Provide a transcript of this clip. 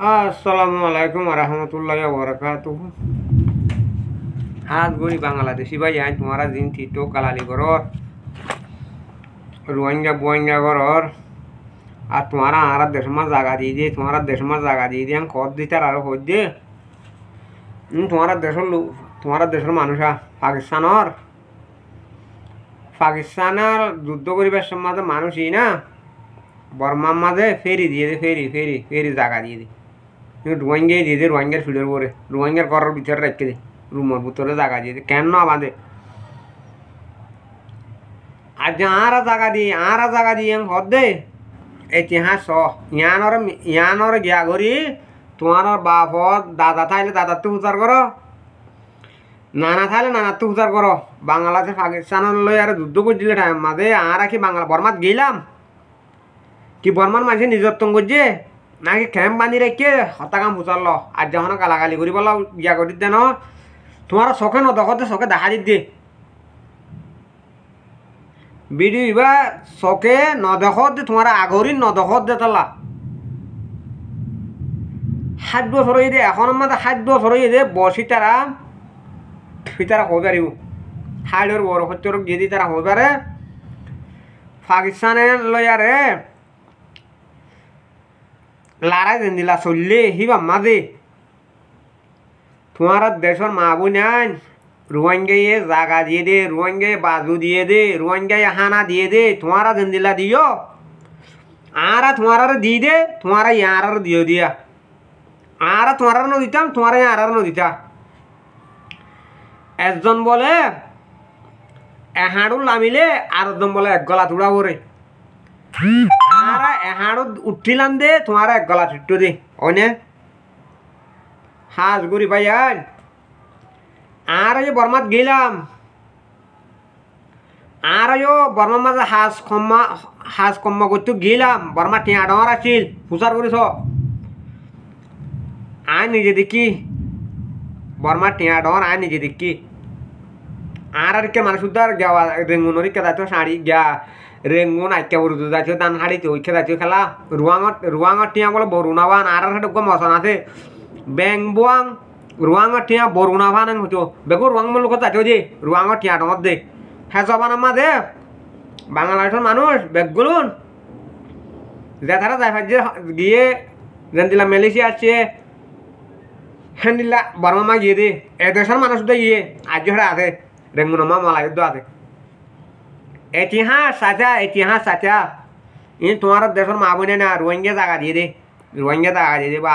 আসসালামু আলাইকুম রহমতুল্লাহ বরকাতুহ। आज गोरी बांग्लादेशी भाई आज तुम्हारा दिन थी तो कलाली करो रोहिंग्या बोहिंग्या करो আর তোমারা আর দেশ মা জায়গা দিয়ে দিয়ে তোমার দেশ মা জায়গা দিয়ে দিয়ে খদ দিতে আর খোঁজ দিয়ে তোমার দেশের মানুষা পাকিস্তানের যুদ্ধ করিবার মাঝে মানুষই না বর্মার মাঝে ফেরি দিয়ে দে ফেরি জায়গা দিয়ে দে রোহিঙ্গাই দিয়ে দে রোহিঙ্গার ফিল্ডের পরে রোহিঙ্গার ঘরের ভিতরে রেখে দে রুমের ভিতরে জায়গা দিয়ে দে কেন আমাদের আর আরা জায়গা দিয়ে হদ দে ইতিহাস ইয়ানর গিয়া করি তোমার বাপত দাদা থাইলে দাদার তো উচার করো নানা থাইলে নানার তো উচার করো বাংলাদেশ পাকিস্তানের লই আর যুদ্ধ করছিল টাইম মাঝে আর কি বাংলা বর্মাত গেলাম কি বর্মার মাঝে নিজত্বম করছে নাকি ক্যাম্প বান্ধি রেখে হতাকাম ফুচাল আর যখন গালাগালি করি বলো ইয়া করি দেন তোমার চোখে নদখতে চোখে দেখা দি ভিডিও ইবা চোখে নদখত তোমার আগরি নদখত দে তালা 7 বছর হয়ে দে এখন আমাদের 7 বছর হয়ে দে বসি তারা হয়ে পারিব হাইডর বড় হচ্ছে যদি তারা হয়ে পারে পাকিস্তানের লয়ারে লড়াই দেন দিলা চললে হিবা মাঝে তোমার দেশের মা বোন রোহিঙ্গায় জায়গা দিয়ে দে রোহিঙ্গায় বাজু দিয়ে দে রোহিঙ্গায় হানা দিয়ে দে তোমারা দেন দিলা দিও আর তোমার দিয়ে দে তোমারা ইয়ার দিও দিয়া আর তোমার ন দিতাম তোমার ইয়ার ন দিতা একজন বলে এহাড়ু নামিলে আর একজন বলে এক গলা তুড়া পরে আর এহাড়ু উঠিলাম দে তোমার এক গলা ছুট্টু দে অনে হাজ গুড়ি ভাই আর বর্মাত গেলাম আর বর্মার মাঝে হাজ কম্মা করতে গেলাম বর্মা টিয়া ডর আছিল প্রচার করেছ আয় নিজে দেখি বর্মা টিয়া ডর আয় নিজে দেখি আর কে মানুষ উদ্ধার গাওয়া রেঙ্গুনরি কেদাইতো শাড়ি গা রেঙ্গুন আইকা উড়ু যাইতো দান হাড়িতে ওই খেদাইতো খেলা রুয়াঙর টিয়া বলে বরুণাবান আর সেটা মশন আছে বেং বুয়াং রুয়াঙর টিয়া বরুণাবান হতো বেগো রুয়াং মূল কথা যে রুয়াঙর টিয়া ডর দে হ্যাঁ জবান আমা দে বাংলাদেশের মানুষ বেগগুলুন যে তারা যাই গিয়ে যেন দিলা মালয়েশিয়া আসছে হ্যাঁ দিলা বর্মা গিয়ে দে এ দেশের মানুষ তো গিয়ে আজ আছে রেঙ্গুনমা মালায়ুদ্ধ আছে ইতিহাস সাথা তোমার দেশের মা বোনে না রোহিঙ্গা জায়গা দিয়ে দে বা